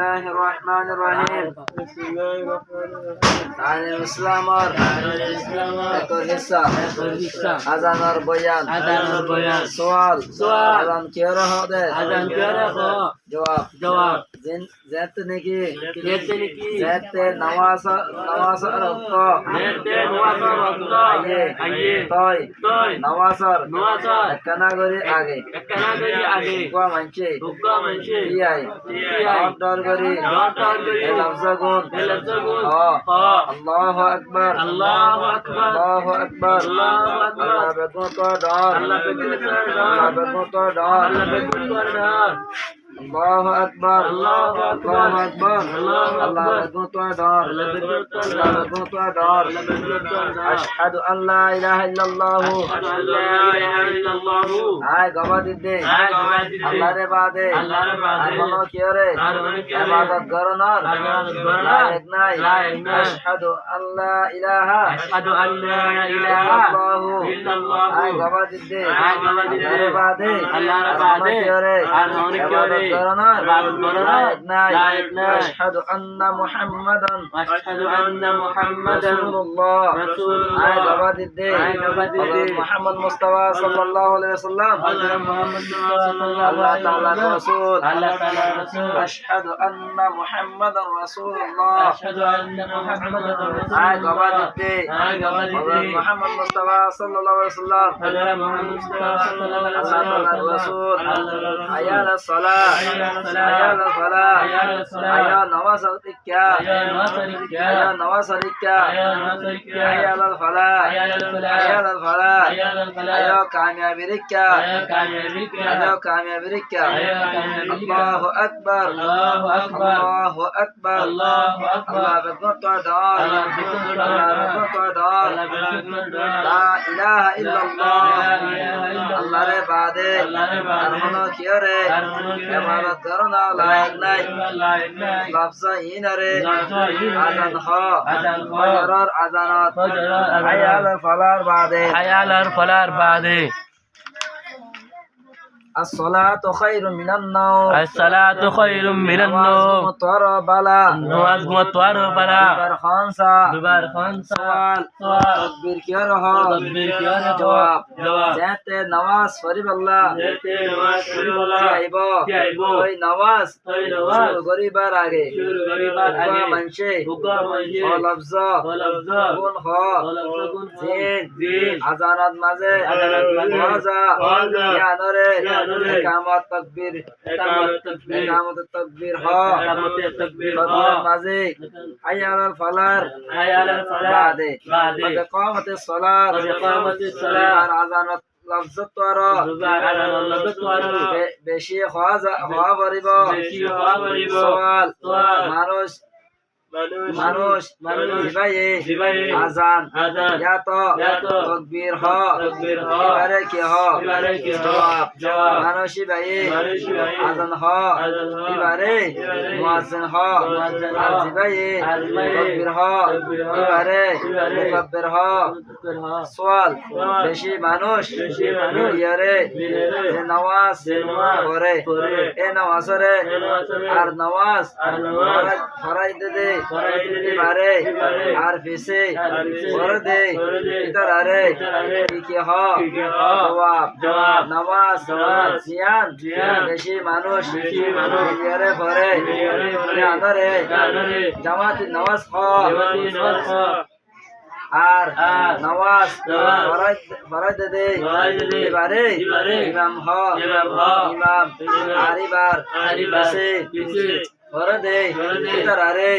الله الرحمن الرحيم تعليم الإسلام और एक हिस्सा अजान और बयान सवाल अजान क्यों रहा है जवाब ज़ैतने की ज़ैते नवाज़ रखो आइए तोय नवाज़र कनागरी आगे हुआ मंचे आई डर गरी लफ्ज़गुन अल्लाह अकबर अल्लाह अकबर अल्लाह बेगुन तो डर अल्लाह बेगुन तो डर الله أكبر الله أكبر الله أكبر دار أشهد أن لا إله إلا الله هاي قبض الدين الله رباده أرمانو كيره عبادت قرنار لا يقناي أشهد أن لا إله إلا الله هاي قبض الدين الله رباده أرمانو كيره عبادت أشهد أن محمدا رسول الله عباد الدين محمد مصطفى صلى الله عليه وسلم الله تعالى رسول أشهد أن محمدا رسول الله عباد الدين محمد مصطفى صلى الله عليه وسلم الله تعالى رسول عيال الصلاة आया नवाज क्या आया नवाज क्या आया फला आया कामयाबी क्या आया कामयाबी क्या अल्लाह अकबर अल्लाह अकबर अल्लाह बेगुन तो डाल ला इलाहा इल्लल्लाह अल्लाह रे बादे अरमनो कियो रे इबादत करना लायक नहीं लफ्ज़ ही न रे आज़ान हो फजर आज़ानात हयाल फलार बादे الصلاة خير من النوم مطر بلا ببر خانسا سوال تدبیر کیا رہا جواب جہتے نواز فریب اللہ کوئی نواز غریبار آگے حکا منشے لفظہ گن خوا زین عزانت مزے وازا یا نرے اقامت تکبیر ها مزے حی علی الفلاح بعد اقامت الصلاة عزانت لفظت وارا বেশি হওয়া পড়িব সওয়াল মানুষ জিবায়ে আজান ইয়া তো তাকবীর হ এবারে কি হ জবাব মানুষ জিবায়ে আজান হ এবারে মুয়াজ্জিন হ আর জিবায়ে তাকবীর হ এবারে মুকাব্বির হ সওয়াল বেশি মানুষ ইয়ারে যে নামাজ পড়ে এ নামাজরে আর নামাজ ফরাইদ দে এবারে আর ফিসে পড় দে ইতার আরে কি হ জবাব নামাজ জিয়ান বেশি মানুষ ইয়ারে পড়ে আদরে জামাতে নামাজ হ আর নওয়াজ ফরজ দে এবারে ইমাম হ ইমাম আরিবার বসে ফরদে ইতারে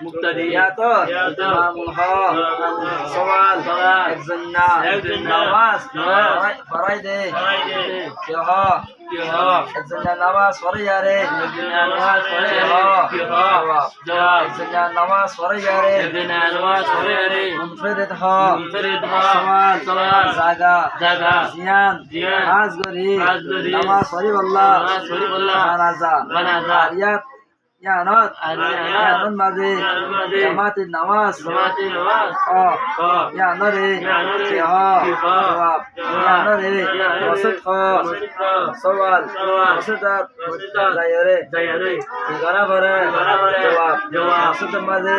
মুক্তাদি ইয়া তো ইমামুল হ সওয়াল একজন নামাজ ফরজ দে কি হ একজন নামাজ পড়ে যারে একজন নামাজ পড়ে যারে মুনফরিদ হ সওয়াল জাগা জিয়ান হাজ গরি নামাজ পড়ি আল্লাহ বানাজা ইয়ানত ইয়ানত মাঝে জামাতের নামাজ ইয়ানরে সিহ জবাব ইয়ানরে ওয়াসিত খ সওয়াল ওয়াসিতাত জায়রে এগারা ভরে জবাব ওয়াসিতের মাঝে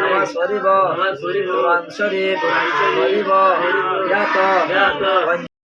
নামাজ পড়িব কোরআন শরীফ পড়িব ইয়াত